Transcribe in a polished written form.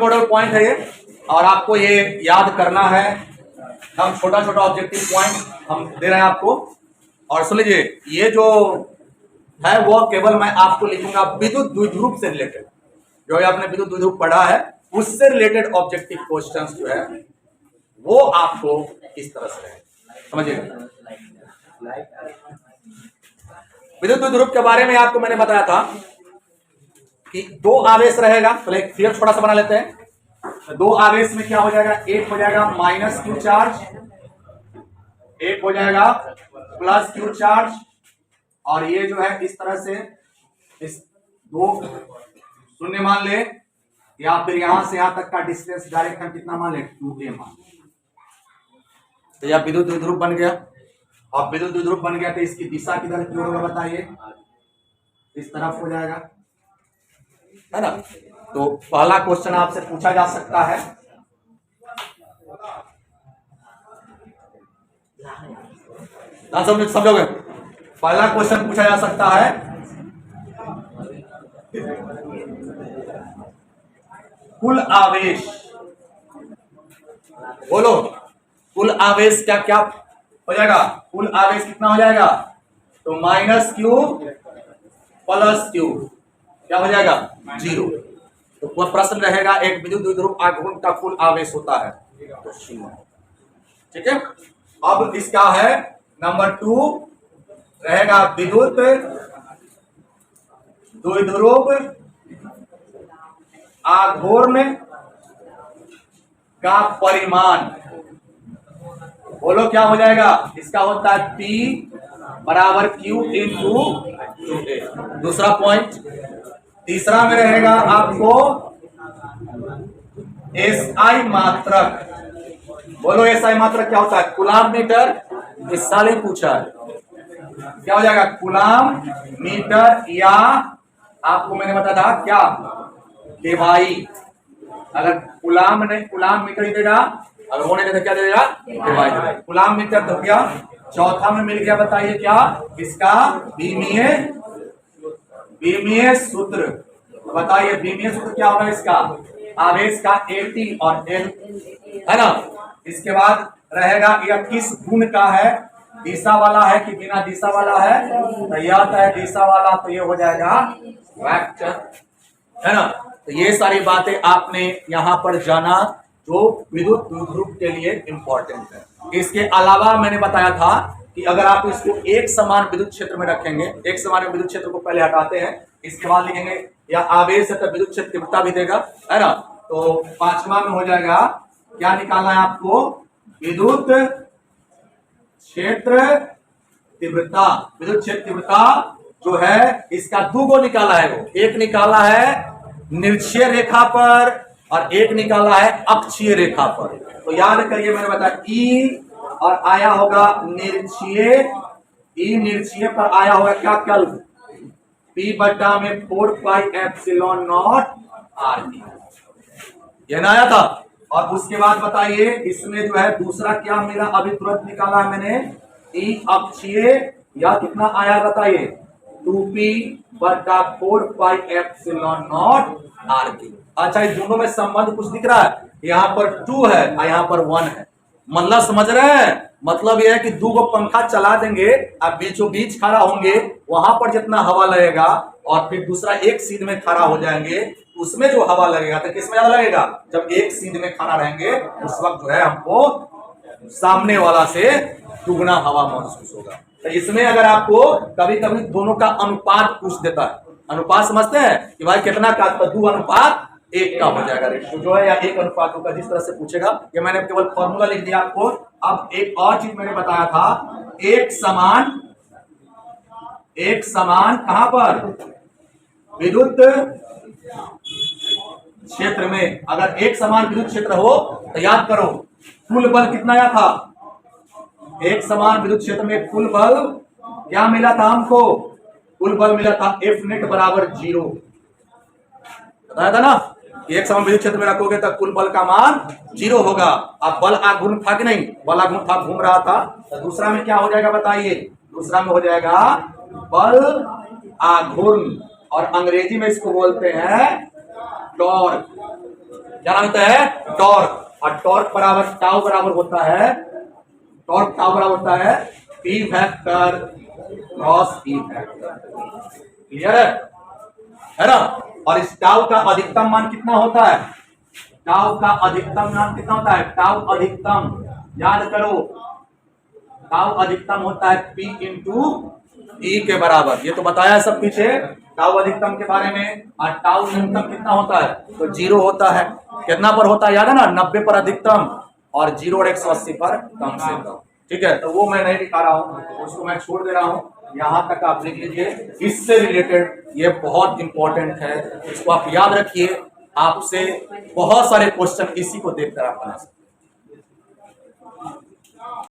Model point है ये, और आपको ये याद करना है। हम छोटा छोटा ऑब्जेक्टिव पॉइंट हम दे रहे हैं आपको। और सुन लीजिए, ये जो है वो केवल मैं आपको लिखूंगा विद्युत द्विध्रुव से रिलेटेड, जो है आपने विद्युत द्विध्रुव पढ़ा है उससे रिलेटेड ऑब्जेक्टिव क्वेश्चंस जो है वो आपको इस तरह से है, समझिएगा। विद्युत द्विध्रुव के बारे में आपको मैंने बताया था कि दो आवेश रहेगा। पहले एक फिगर छोटा सा बना लेते हैं। दो आवेश में क्या हो जाएगा, एक हो जाएगा माइनस क्यू चार्ज, एक हो जाएगा प्लस क्यू चार्ज, और ये जो है इस तरह से इस दो शून्य मान ले, या फिर यहां से यहां तक का डिस्टेंस डायरेक्ट हम कितना मान ले, 2a मान ले। तो यह विद्युत द्विध्रुव बन गया। और विद्युत द्विध्रुव बन गया तो इसकी दिशा किधर की होगा बताइए, इस तरफ हो जाएगा, है ना। तो पहला क्वेश्चन आपसे पूछा जा सकता है, समझोगे। पहला क्वेश्चन पूछा जा सकता है, कुल आवेश, बोलो कुल आवेश क्या क्या हो जाएगा, कुल आवेश कितना हो जाएगा, तो माइनस क्यू प्लस क्यू क्या हो जाएगा, 0। तो वह प्रश्न रहेगा एक विद्युत द्विध्रुव आघूर्ण का कुल आवेश होता है तो 0, ठीक है। अब इसका है नंबर 2 रहेगा विद्युत द्विध्रुव आघूर्ण का परिमाण, बोलो क्या हो जाएगा, इसका होता है P बराबर Q इंटू 2A। दूसरा पॉइंट, तीसरा में रहेगा आपको SI मात्रक, बोलो SI मात्रक क्या होता है, कूलाम मीटर, इस साल ही पूछा है, क्या हो जाएगा कूलाम मीटर, या आपको मैंने बताया था क्या केवाई। अगर कूलाम मीटर ही देगा, अगर वो नहीं देगा क्या देगा, केवाई देगा। कूलाम मीटर तो क्या, चौथा में मिल गया, बताइए क्या इसका, बीमीय सूत्र, बताइए बीमीय सूत्र क्या होगा इसका, आवेश का AT और L, है ना। इसके बाद रहेगा यह किस गुण का है, दिशा वाला है कि बिना दिशा वाला है, तो यह है दिशा वाला, तो ये हो जाएगा वेक्टर, है ना। तो ये सारी बातें आपने यहां पर जाना जो विद्युत द्विध्रुव के लिए इंपॉर्टेंट है। इसके अलावा मैंने बताया था कि अगर आप इसको एक समान विद्युत क्षेत्र में रखेंगे, एक समान विद्युत क्षेत्र को पहले हटाते हैं, इसके बाद लिखेंगे या आवेश है तो विद्युत क्षेत्र तीव्रता भी देगा, है ना। तो पांचवा में हो जाएगा क्या निकालना है आपको, विद्युत क्षेत्र तीव्रता। विद्युत क्षेत्र तीव्रता जो है इसका 2 गो निकाला है, वो एक निकाला है निरक्षीय रेखा पर और एक निकाला है अक्षीय रेखा पर। तो याद करिए मैंने बताया E और आया होगा निरक्षीय, E निरक्षीय पर आया होगा क्या, कल P बटा में 4 पाई एप्सिलॉन नॉट R, ये ना आया था। और उसके बाद बताइए इसमें जो है दूसरा क्या मिला, अभी तुरंत निकाला है मैंने, E अक्षीय या कितना आया बताइए, 2P बटा 4 पाई एप्सिलॉन नॉट R। अच्छा, इस दोनों में संबंध कुछ दिख रहा है, यहाँ पर 2 है और यहाँ पर 1 है, मतलब समझ रहे हैं, मतलब यह है कि 2 गो पंखा चला देंगे, आप बीचों बीच खड़ा होंगे, वहां पर जितना हवा लगेगा और फिर दूसरा एक सीध में खड़ा हो जाएंगे, उसमें जो हवा लगेगा तो किसमें ज्यादा लगेगा, जब एक सीध में खड़ा रहेंगे उस वक्त जो है हमको सामने वाला से दुगना हवा महसूस होगा। तो इसमें अगर आपको कभी कभी दोनों का अनुपात पूछ देता है, अनुपात समझते हैं कि भाई कितना का, 2 अनुपात 1 का हो जाएगा रेशियो जो है, या 1 अनुपात होगा, जिस तरह से पूछेगा। ये मैंने केवल फॉर्मूला लिख दिया आपको। अब एक और चीज मैंने बताया था, एक समान कहां पर, विद्युत क्षेत्र में। अगर एक समान विद्युत क्षेत्र हो तो याद करो कुल बल कितना आया था, एक समान विद्युत क्षेत्र में कुल बल क्या मिला था हमको, कुल बल मिला था F नेट बराबर 0, बताया था ना। एक समान विद्युत क्षेत्र में रखोगे तो कुल बल का मान 0 होगा। अब बल आघूर्ण था कि नहीं, बल आघूर्ण था, घूम रहा था, तो दूसरा में क्या हो जाएगा बताइए, दूसरा में हो जाएगा बल आघूर्ण, और अंग्रेजी में इसको बोलते हैं टॉर्क, क्या नाम होता है? टॉर्क। और टॉर्क बराबर टाउ बराबर होता है, टॉर्क टाउ बराबर होता है P vector cross E vector. Clear है ना? और इस टाउ का अधिकतम मान कितना होता है? टाउ का अधिकतम मान कितना होता है? टाउ अधिकतम याद करो, टाउ अधिकतम होता है P इंटू ई के बराबर। ये तो बताया सब पीछे टाउ अधिकतम के बारे में। और टाउ न्यूनतम कितना होता है? तो 0 होता है। कितना पर होता है याद है ना? 90 पर अधिकतम और 0 और 180 पर कम से कम। ठीक है, तो वो मैं नहीं दिखा रहा हूं, उसको मैं छोड़ दे रहा हूं। यहां तक आप लिख लीजिए, इससे रिलेटेड ये बहुत इंपॉर्टेंट है, इसको आप याद रखिए। आपसे बहुत सारे क्वेश्चन इसी को देखकर आप बना सकते हैं।